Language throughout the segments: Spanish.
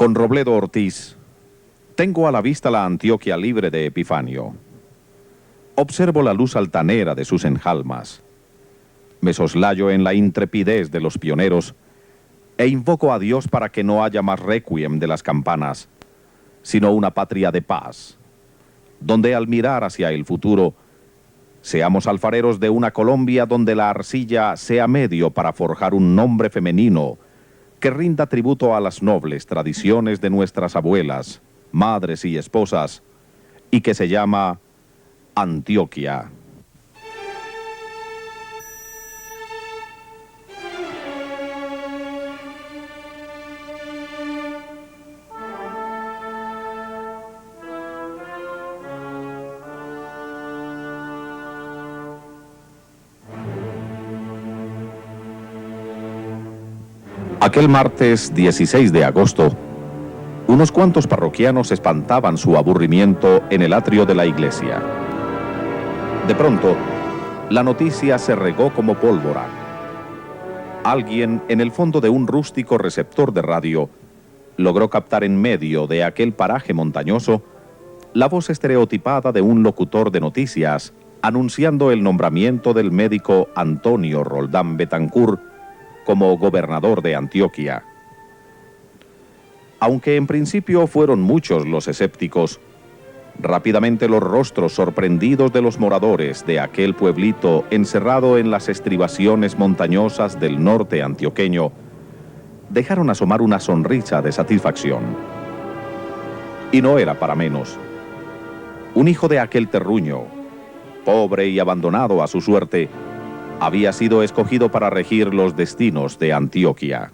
Con Robledo Ortiz, tengo a la vista la Antioquia libre de Epifanio. Observo la luz altanera de sus enjalmas. Me soslayo en la intrepidez de los pioneros e invoco a Dios para que no haya más requiem de las campanas, sino una patria de paz, donde al mirar hacia el futuro, seamos alfareros de una Colombia donde la arcilla sea medio para forjar un nombre femenino que rinda tributo a las nobles tradiciones de nuestras abuelas, madres y esposas, y que se llama Antioquia. Aquel martes 16 de agosto, unos cuantos parroquianos espantaban su aburrimiento en el atrio de la iglesia. De pronto, la noticia se regó como pólvora. Alguien, en el fondo de un rústico receptor de radio, logró captar en medio de aquel paraje montañoso la voz estereotipada de un locutor de noticias anunciando el nombramiento del médico Antonio Roldán Betancourt como gobernador de Antioquia. Aunque en principio fueron muchos los escépticos, rápidamente los rostros sorprendidos de los moradores de aquel pueblito encerrado en las estribaciones montañosas del norte antioqueño dejaron asomar una sonrisa de satisfacción. Y no era para menos. Un hijo de aquel terruño, pobre y abandonado a su suerte, había sido escogido para regir los destinos de Antioquia.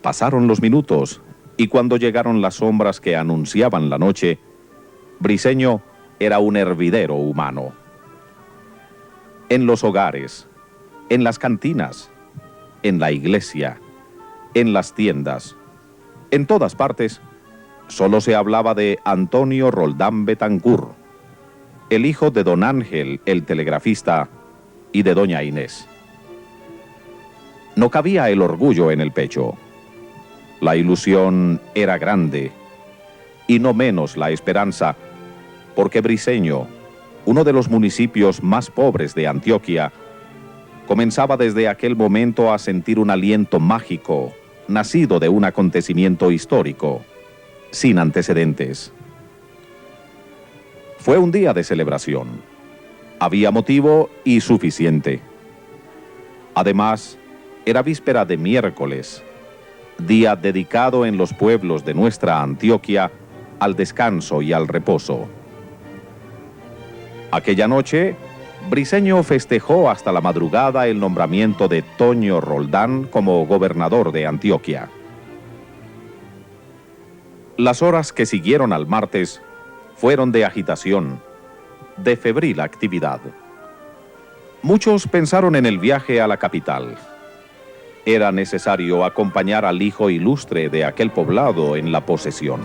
Pasaron los minutos, y cuando llegaron las sombras que anunciaban la noche, Briceño era un hervidero humano. En los hogares, en las cantinas, en la iglesia, en las tiendas, en todas partes, solo se hablaba de Antonio Roldán Betancourt, el hijo de don Ángel, el telegrafista, y de doña Inés. No cabía el orgullo en el pecho. La ilusión era grande, y no menos la esperanza, porque Briceño, uno de los municipios más pobres de Antioquia, comenzaba desde aquel momento a sentir un aliento mágico, nacido de un acontecimiento histórico, sin antecedentes. Fue un día de celebración. Había motivo y suficiente. Además, era víspera de miércoles, día dedicado en los pueblos de nuestra Antioquia al descanso y al reposo. Aquella noche, Briceño festejó hasta la madrugada el nombramiento de Toño Roldán como gobernador de Antioquia. Las horas que siguieron al martes fueron de agitación, de febril actividad. Muchos pensaron en el viaje a la capital. Era necesario acompañar al hijo ilustre de aquel poblado en la posesión.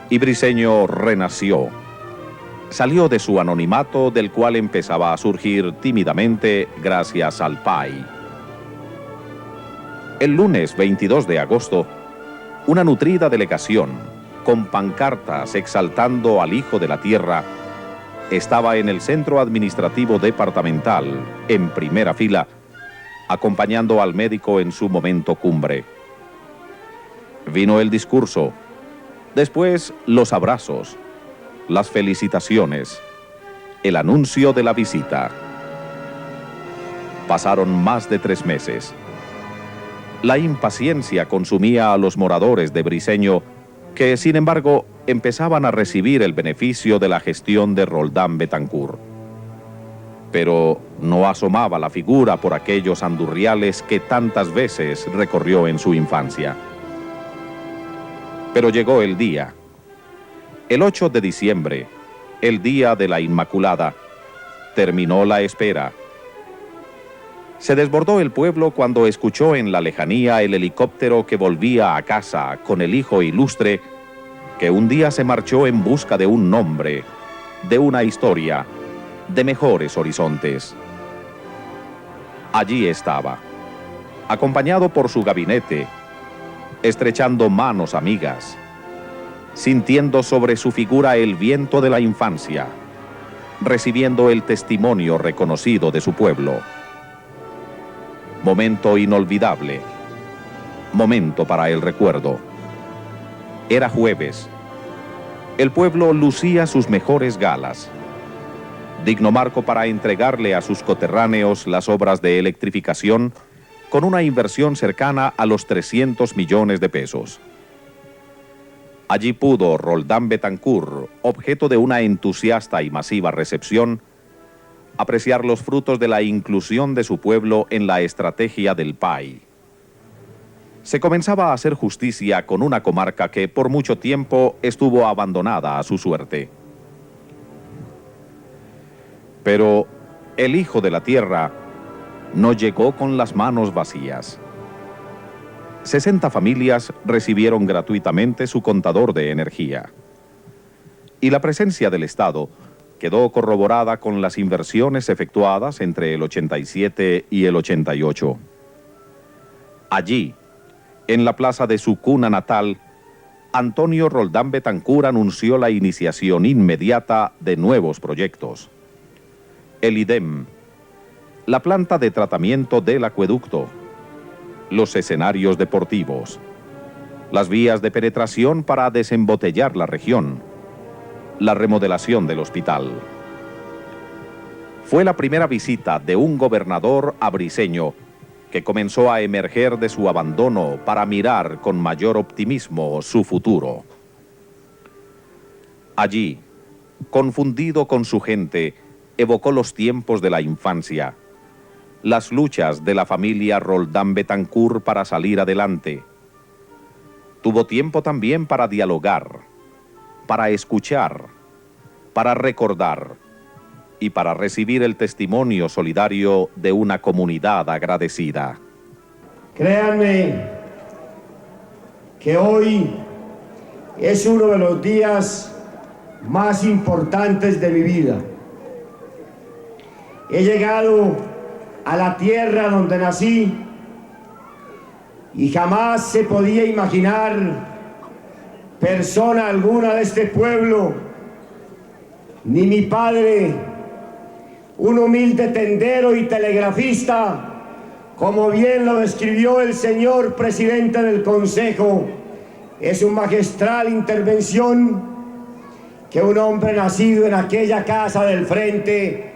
Y Briceño renació. Salió de su anonimato, del cual empezaba a surgir tímidamente gracias al PAI. El lunes 22 de agosto, una nutrida delegación, con pancartas exaltando al Hijo de la Tierra, estaba en el centro administrativo departamental, en primera fila, acompañando al médico en su momento cumbre. Vino el discurso, después los abrazos, las felicitaciones, el anuncio de la visita. Pasaron más de 3 meses. La impaciencia consumía a los moradores de Briceño, que sin embargo empezaban a recibir el beneficio de la gestión de Roldán Betancourt. Pero no asomaba la figura por aquellos andurriales que tantas veces recorrió en su infancia. Pero llegó el día. El 8 de diciembre, el día de la Inmaculada, terminó la espera. Se desbordó el pueblo cuando escuchó en la lejanía el helicóptero que volvía a casa con el hijo ilustre que un día se marchó en busca de un nombre, de una historia, de mejores horizontes. Allí estaba, acompañado por su gabinete, estrechando manos amigas, sintiendo sobre su figura el viento de la infancia, recibiendo el testimonio reconocido de su pueblo. Momento inolvidable, momento para el recuerdo. Era jueves. El pueblo lucía sus mejores galas. Digno marco para entregarle a sus coterráneos las obras de electrificación con una inversión cercana a los 300 millones de pesos. Allí pudo Roldán Bethencourt, objeto de una entusiasta y masiva recepción, apreciar los frutos de la inclusión de su pueblo en la estrategia del PAI. Se comenzaba a hacer justicia con una comarca que por mucho tiempo estuvo abandonada a su suerte. Pero el hijo de la tierra no llegó con las manos vacías. 60 familias recibieron gratuitamente su contador de energía. Y la presencia del Estado quedó corroborada con las inversiones efectuadas entre el 87 y el 88. Allí, en la plaza de su cuna natal, Antonio Roldán Bethencourt anunció la iniciación inmediata de nuevos proyectos. El IDEM, la planta de tratamiento del acueducto, los escenarios deportivos, las vías de penetración para desembotellar la región, la remodelación del hospital. Fue la primera visita de un gobernador a Briceño que comenzó a emerger de su abandono para mirar con mayor optimismo su futuro. Allí, confundido con su gente, evocó los tiempos de la infancia, las luchas de la familia Roldán Bethencourt para salir adelante. Tuvo tiempo también para dialogar, para escuchar, para recordar y para recibir el testimonio solidario de una comunidad agradecida. Créanme que hoy es uno de los días más importantes de mi vida. He llegado a la tierra donde nací y jamás se podía imaginar persona alguna de este pueblo, ni mi padre, un humilde tendero y telegrafista, como bien lo describió el señor presidente del Consejo, es una magistral intervención que un hombre nacido en aquella casa del frente,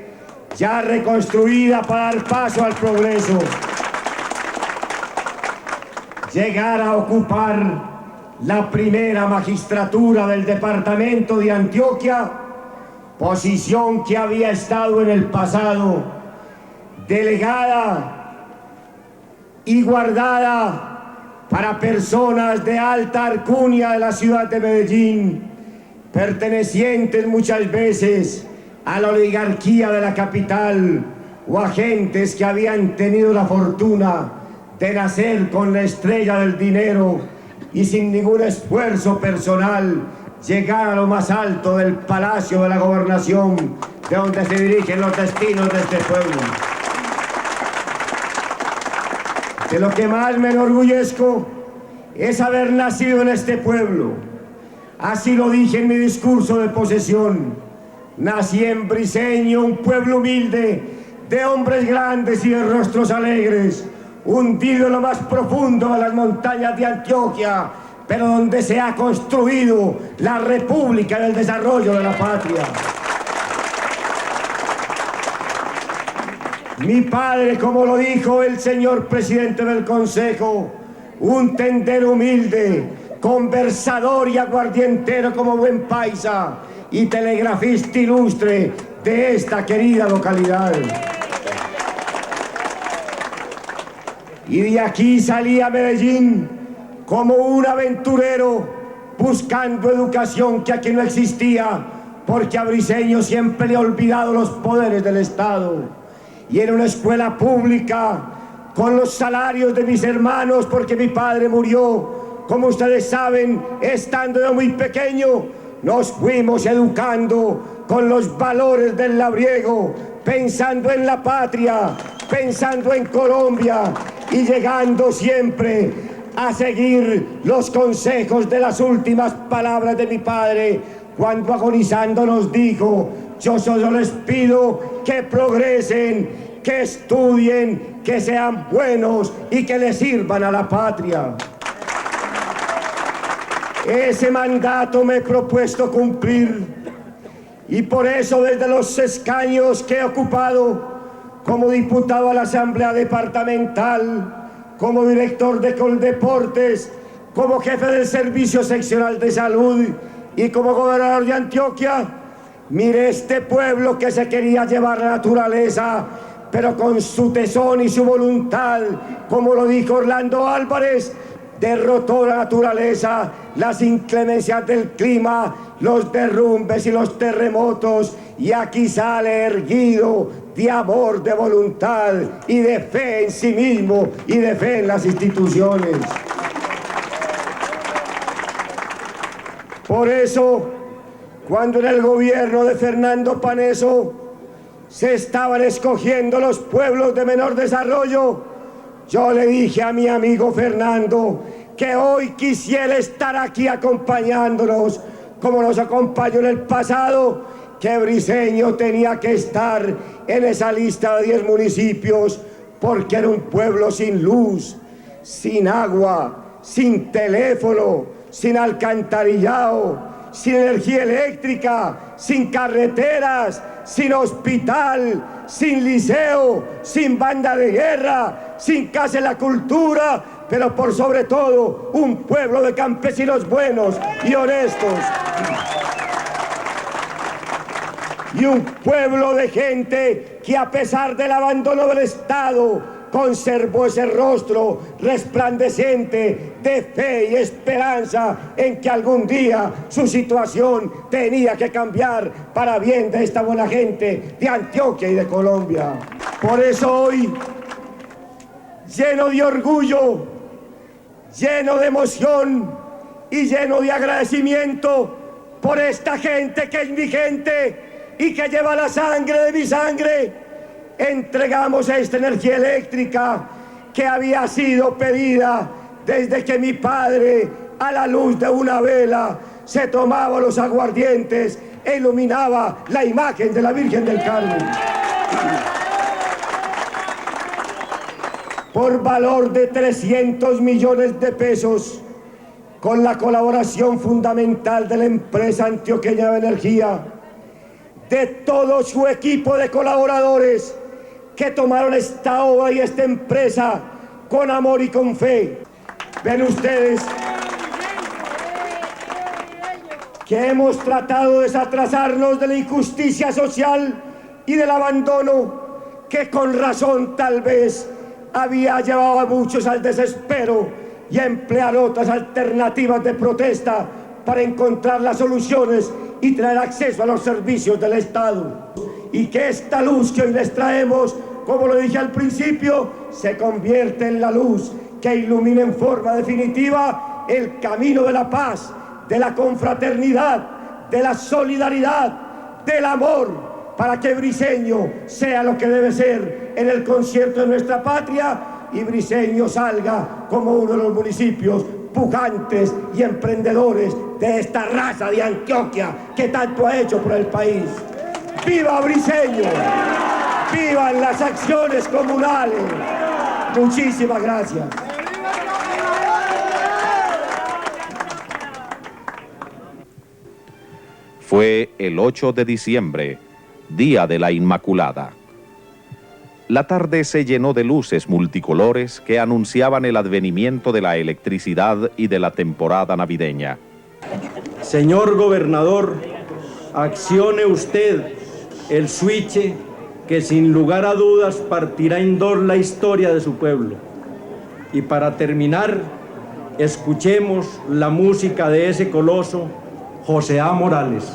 ya reconstruida para dar paso al progreso, llegar a ocupar la primera magistratura del departamento de Antioquia, posición que había estado en el pasado delegada y guardada para personas de alta alcurnia de la ciudad de Medellín, pertenecientes muchas veces a la oligarquía de la capital o agentes que habían tenido la fortuna de nacer con la estrella del dinero y sin ningún esfuerzo personal llegar a lo más alto del Palacio de la Gobernación, de donde se dirigen los destinos de este pueblo. De lo que más me enorgullezco es haber nacido en este pueblo. Así lo dije en mi discurso de posesión. Nací en Briceño, un pueblo humilde, de hombres grandes y de rostros alegres, hundido en lo más profundo de las montañas de Antioquia, pero donde se ha construido la república del desarrollo de la patria. Mi padre, como lo dijo el señor presidente del Consejo, un tendero humilde, conversador y aguardientero como buen paisa y telegrafista ilustre de esta querida localidad. Y de aquí salí a Medellín como un aventurero buscando educación que aquí no existía, porque a Briceño siempre le ha olvidado los poderes del Estado. Y en una escuela pública, con los salarios de mis hermanos, porque mi padre murió, como ustedes saben, estando yo muy pequeño, nos fuimos educando con los valores del labriego, pensando en la patria, pensando en Colombia y llegando siempre a seguir los consejos de las últimas palabras de mi padre, cuando agonizando nos dijo: yo solo les pido que progresen, que estudien, que sean buenos y que le sirvan a la patria. Ese mandato me he propuesto cumplir, y por eso desde los escaños que he ocupado como diputado a la Asamblea Departamental, como director de Coldeportes, como jefe del Servicio Seccional de Salud y como gobernador de Antioquia, mire, este pueblo que se quería llevar la naturaleza, pero con su tesón y su voluntad, como lo dijo Orlando Álvarez, derrotó la naturaleza, las inclemencias del clima, los derrumbes y los terremotos, y aquí sale erguido de amor, de voluntad y de fe en sí mismo y de fe en las instituciones. Por eso, cuando en el gobierno de Fernando Paneso se estaban escogiendo los pueblos de menor desarrollo, yo le dije a mi amigo Fernando que hoy quisiera estar aquí acompañándonos, como nos acompañó en el pasado, que Briceño tenía que estar en esa lista de 10 municipios, porque era un pueblo sin luz, sin agua, sin teléfono, sin alcantarillado, sin energía eléctrica, sin carreteras, sin hospital, sin liceo, sin banda de guerra, sin casa de la cultura, pero por sobre todo un pueblo de campesinos buenos y honestos. Y un pueblo de gente que, a pesar del abandono del Estado, conservó ese rostro resplandeciente de fe y esperanza en que algún día su situación tenía que cambiar para bien de esta buena gente de Antioquia y de Colombia. Por eso hoy, lleno de orgullo, lleno de emoción y lleno de agradecimiento por esta gente que es mi gente y que lleva la sangre de mi sangre, entregamos esta energía eléctrica que había sido pedida desde que mi padre, a la luz de una vela, se tomaba los aguardientes e iluminaba la imagen de la Virgen del Carmen. Por valor de 300 millones de pesos, con la colaboración fundamental de la empresa antioqueña de energía, de todo su equipo de colaboradores que tomaron esta obra y esta empresa con amor y con fe. Ven ustedes que hemos tratado de desatrasarnos de la injusticia social y del abandono que con razón tal vez había llevado a muchos al desespero y a emplear otras alternativas de protesta para encontrar las soluciones y traer acceso a los servicios del Estado. Y que esta luz que hoy les traemos, como lo dije al principio, se convierte en la luz que ilumina en forma definitiva el camino de la paz, de la confraternidad, de la solidaridad, del amor, para que Briceño sea lo que debe ser en el concierto de nuestra patria y Briceño salga como uno de los municipios pujantes y emprendedores de esta raza de Antioquia que tanto ha hecho por el país. ¡Viva Briceño! ¡Vivan las acciones comunales! Muchísimas gracias. Fue el 8 de diciembre, Día de la Inmaculada. La tarde se llenó de luces multicolores que anunciaban el advenimiento de la electricidad y de la temporada navideña. Señor gobernador, accione usted el switch que sin lugar a dudas partirá en dos la historia de su pueblo. Y para terminar, escuchemos la música de ese coloso, José A. Morales.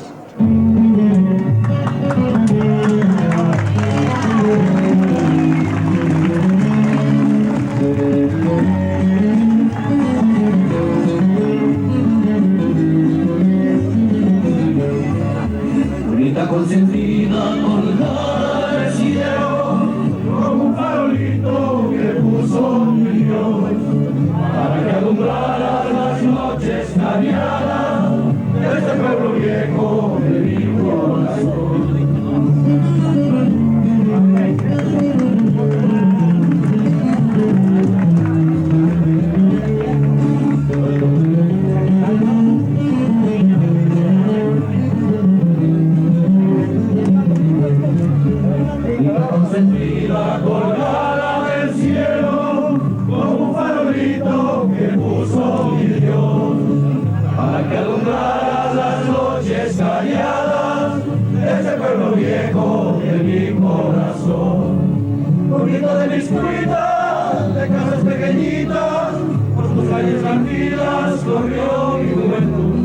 Consentida con la cielo, como un farolito que puso mi Dios, para que algún noches calladas de este pueblo viejo de mi corazón. Consentida colgada del cielo como un farolito que puso mi Dios para que alumbrara las noches calladas de ese pueblo viejo de mi corazón. Bonito de mis cuitas, de casas pequeñitas, por tus calles tranquilas corrió mi juventud.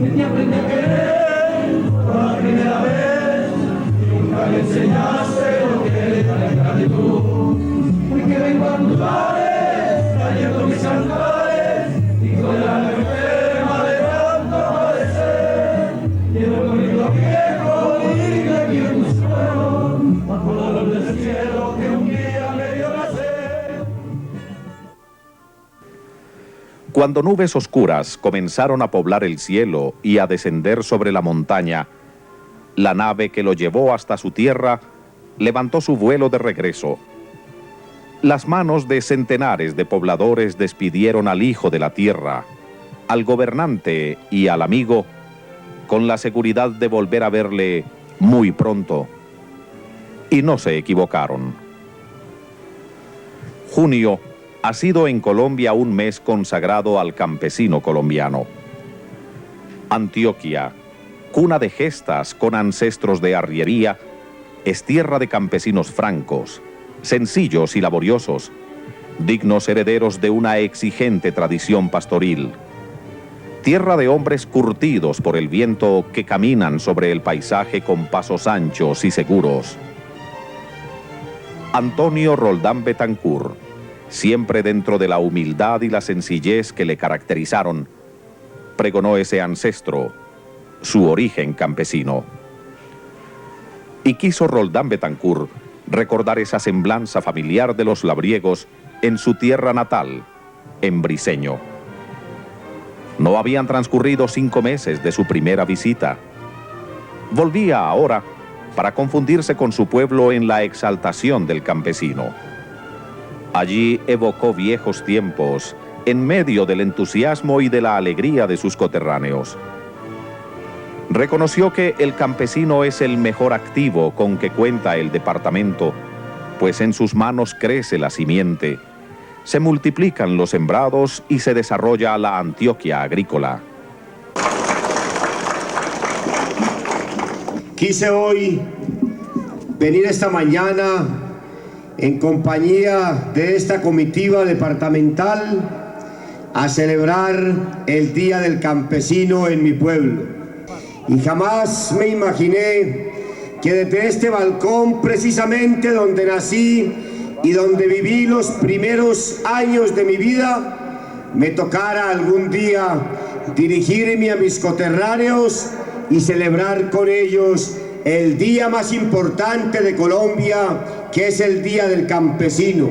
Que te aprendí a querer por la primera vez, nunca me enseñaste lo que era la gratitud. Hoy que vengo a tus lares, trayendo mis cantares, y con la enferma de tanto padecer, llevo el bonito viejo y de aquí en tu suelo, bajo la luz del cielo que un día me dio nacer. Cuando nubes oscuras comenzaron a poblar el cielo y a descender sobre la montaña, la nave que lo llevó hasta su tierra levantó su vuelo de regreso. Las manos de centenares de pobladores despidieron al hijo de la tierra, al gobernante y al amigo, con la seguridad de volver a verle muy pronto. Y no se equivocaron. Junio ha sido en Colombia un mes consagrado al campesino colombiano. Antioquia, cuna de gestas con ancestros de arriería, es tierra de campesinos francos, sencillos y laboriosos, dignos herederos de una exigente tradición pastoril. Tierra de hombres curtidos por el viento que caminan sobre el paisaje con pasos anchos y seguros. Antonio Roldán Betancourt, siempre dentro de la humildad y la sencillez que le caracterizaron, pregonó ese ancestro, su origen campesino. Y quiso Roldán Betancourt recordar esa semblanza familiar de los labriegos en su tierra natal, en Briceño. No habían transcurrido 5 meses de su primera visita. Volvía ahora para confundirse con su pueblo en la exaltación del campesino. Allí evocó viejos tiempos, en medio del entusiasmo y de la alegría de sus coterráneos. Reconoció que el campesino es el mejor activo con que cuenta el departamento, pues en sus manos crece la simiente, se multiplican los sembrados y se desarrolla la Antioquia agrícola. Quise hoy venir esta mañana en compañía de esta comitiva departamental a celebrar el Día del Campesino en mi pueblo. Y jamás me imaginé que desde este balcón, precisamente donde nací y donde viví los primeros años de mi vida, me tocara algún día dirigirme a mis coterráneos y celebrar con ellos el día más importante de Colombia, que es el Día del Campesino.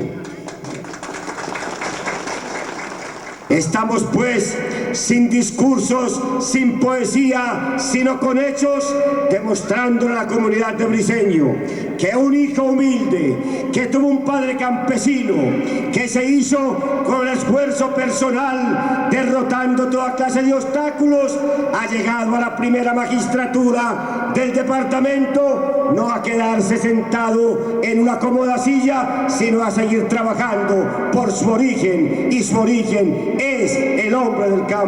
Estamos pues sin discursos, sin poesía, sino con hechos, demostrando a la comunidad de Briceño que un hijo humilde, que tuvo un padre campesino, que se hizo con el esfuerzo personal, derrotando toda clase de obstáculos, ha llegado a la primera magistratura del departamento, no a quedarse sentado en una cómoda silla, sino a seguir trabajando por su origen, y su origen es el hombre del campo.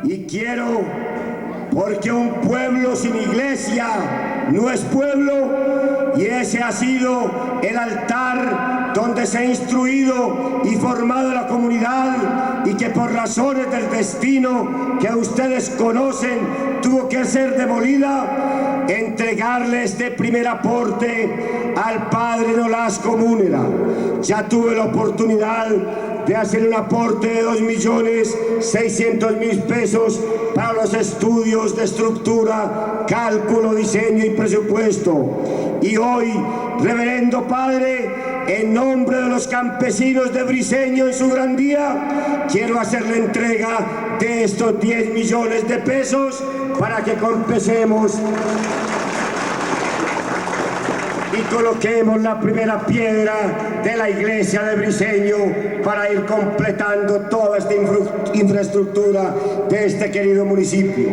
Y quiero, porque un pueblo sin iglesia no es pueblo, y ese ha sido el altar donde se ha instruido y formado la comunidad, y que por razones del destino que ustedes conocen tuvo que ser demolida, entregarle este primer aporte al padre Nolasco Múnera. Ya tuve la oportunidad de hacer un aporte de 2.600.000 pesos para los estudios de estructura, cálculo, diseño y presupuesto. Y hoy, reverendo padre, en nombre de los campesinos de Briceño en su gran día, quiero hacer la entrega de estos 10 millones de pesos para que empecemos y coloquemos la primera piedra de la iglesia de Briceño para ir completando toda esta infraestructura de este querido municipio.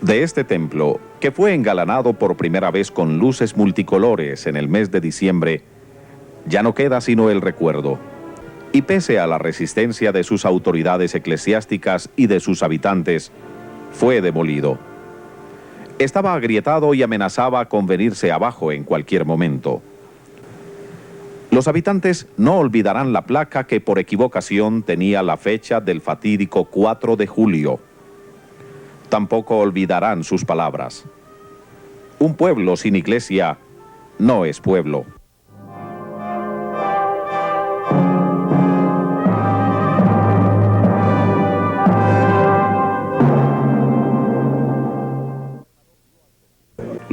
De este templo, que fue engalanado por primera vez con luces multicolores en el mes de diciembre, ya no queda sino el recuerdo. Y pese a la resistencia de sus autoridades eclesiásticas y de sus habitantes, fue demolido. Estaba agrietado y amenazaba con venirse abajo en cualquier momento. Los habitantes no olvidarán la placa que por equivocación tenía la fecha del fatídico 4 de julio. Tampoco olvidarán sus palabras. Un pueblo sin iglesia no es pueblo.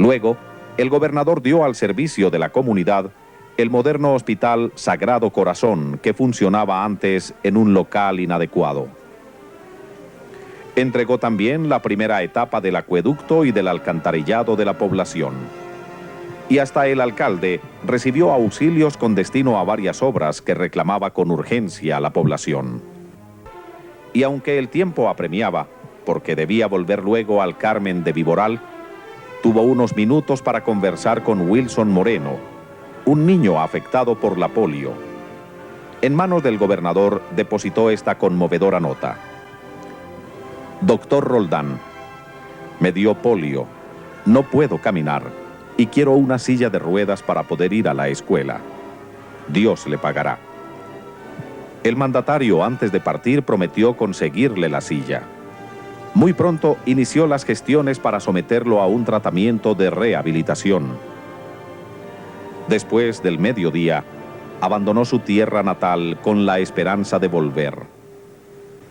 Luego, el gobernador dio al servicio de la comunidad el moderno Hospital Sagrado Corazón, que funcionaba antes en un local inadecuado. Entregó también la primera etapa del acueducto y del alcantarillado de la población. Y hasta el alcalde recibió auxilios con destino a varias obras que reclamaba con urgencia a la población. Y aunque el tiempo apremiaba, porque debía volver luego al Carmen de Viboral, tuvo unos minutos para conversar con Wilson Moreno, un niño afectado por la polio. En manos del gobernador depositó esta conmovedora nota. Doctor Roldán, me dio polio, no puedo caminar y quiero una silla de ruedas para poder ir a la escuela. Dios le pagará. El mandatario antes de partir prometió conseguirle la silla. Muy pronto inició las gestiones para someterlo a un tratamiento de rehabilitación. Después del mediodía, abandonó su tierra natal con la esperanza de volver.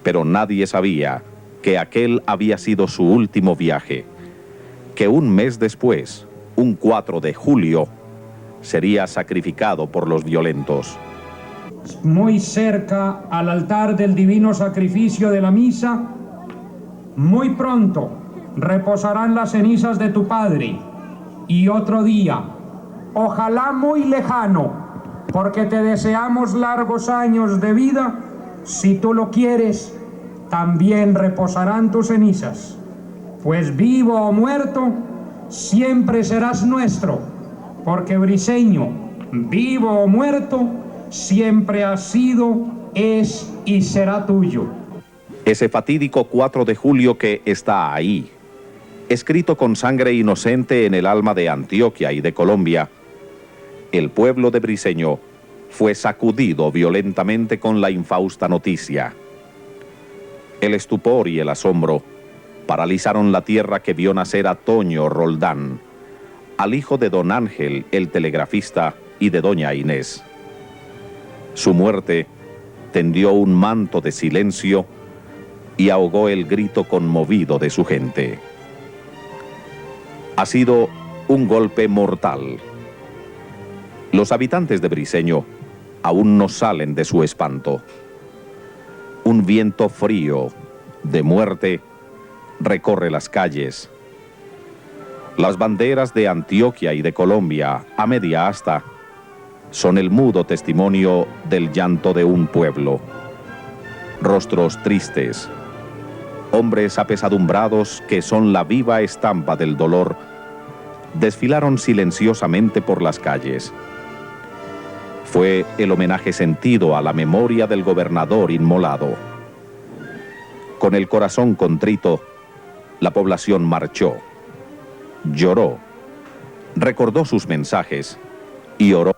Pero nadie sabía que aquel había sido su último viaje, que un mes después, un 4 de julio, sería sacrificado por los violentos. Muy cerca al altar del divino sacrificio de la misa, muy pronto reposarán las cenizas de tu padre, y otro día, ojalá muy lejano, porque te deseamos largos años de vida, si tú lo quieres, también reposarán tus cenizas, pues vivo o muerto, siempre serás nuestro, porque Briceño, vivo o muerto, siempre ha sido, es y será tuyo. Ese fatídico 4 de julio que está ahí, escrito con sangre inocente en el alma de Antioquia y de Colombia, el pueblo de Briceño fue sacudido violentamente con la infausta noticia. El estupor y el asombro paralizaron la tierra que vio nacer a Toño Roldán, al hijo de don Ángel, el telegrafista, y de doña Inés. Su muerte tendió un manto de silencio y ahogó el grito conmovido de su gente. Ha sido un golpe mortal. Los habitantes de Briceño aún no salen de su espanto. Un viento frío de muerte recorre las calles. Las banderas de Antioquia y de Colombia, a media asta, son el mudo testimonio del llanto de un pueblo. Rostros tristes, hombres apesadumbrados que son la viva estampa del dolor, desfilaron silenciosamente por las calles. Fue el homenaje sentido a la memoria del gobernador inmolado. Con el corazón contrito, la población marchó, lloró, recordó sus mensajes y oró.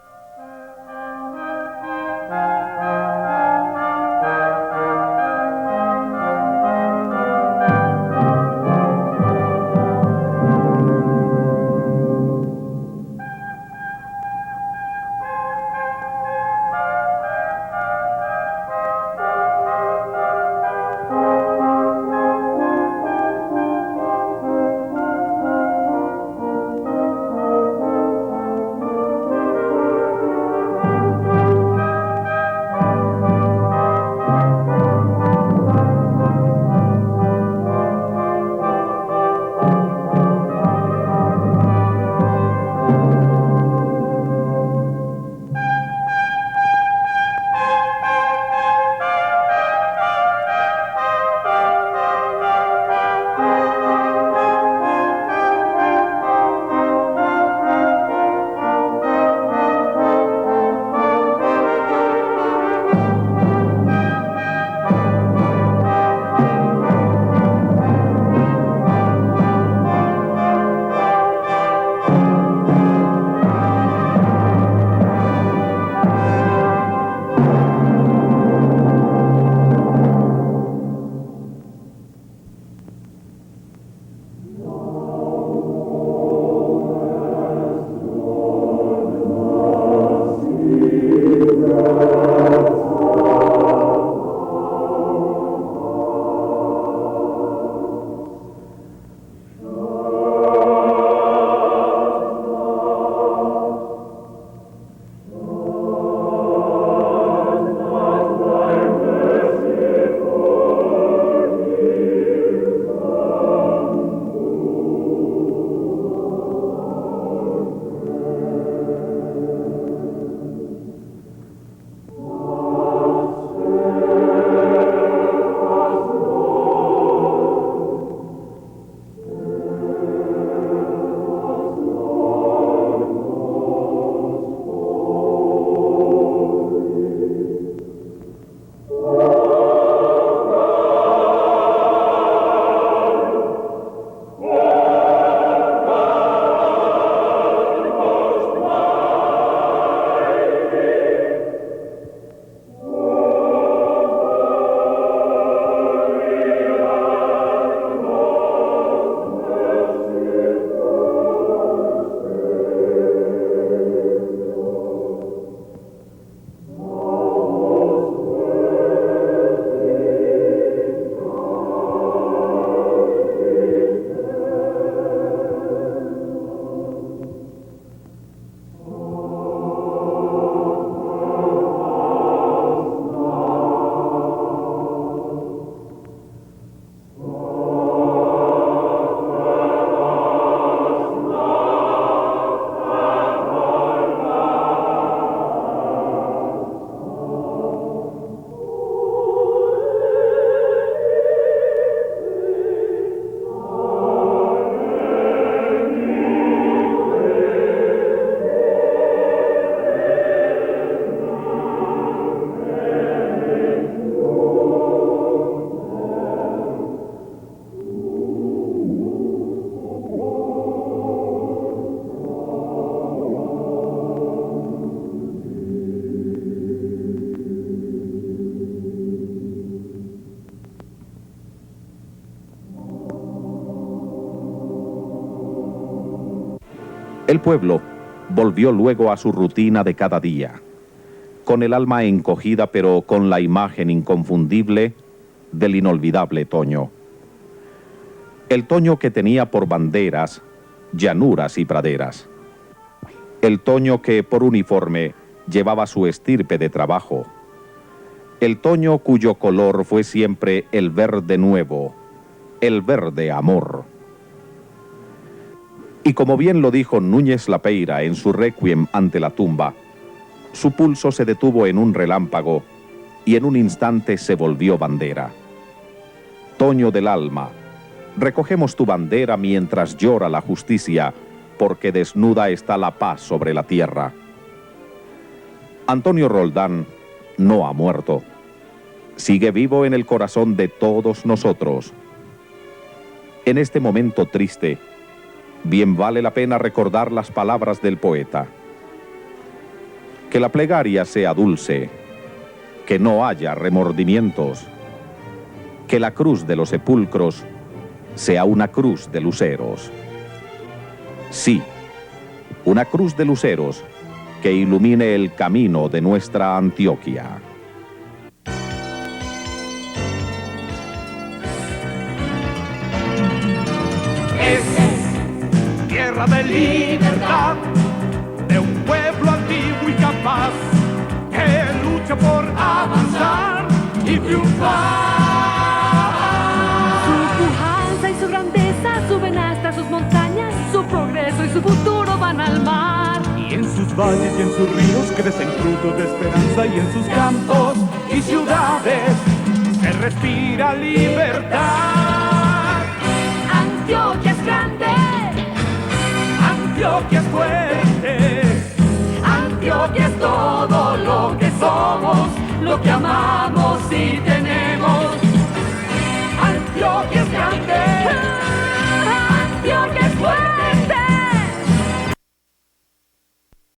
El pueblo volvió luego a su rutina de cada día, con el alma encogida pero con la imagen inconfundible del inolvidable Toño. El Toño que tenía por banderas llanuras y praderas. El Toño que por uniforme llevaba su estirpe de trabajo. El Toño cuyo color fue siempre el verde nuevo, el verde amor. Y como bien lo dijo Núñez Lapeira en su requiem ante la tumba, su pulso se detuvo en un relámpago y en un instante se volvió bandera. Toño del alma, recogemos tu bandera mientras llora la justicia, porque desnuda está la paz sobre la tierra. Antonio Roldán no ha muerto. Sigue vivo en el corazón de todos nosotros. En este momento triste, bien vale la pena recordar las palabras del poeta. Que la plegaria sea dulce, que no haya remordimientos, que la cruz de los sepulcros sea una cruz de luceros. Sí, una cruz de luceros que ilumine el camino de nuestra Antioquia. Es tierra de libertad, de un pueblo antiguo y capaz, que lucha por avanzar y triunfar. Su pujanza y su grandeza suben hasta sus montañas, su progreso y su futuro van al mar. Y en sus valles y en sus ríos crecen frutos de esperanza, y en sus campos y ciudades se respira libertad. Antioquia es grande, Antioquia es fuerte.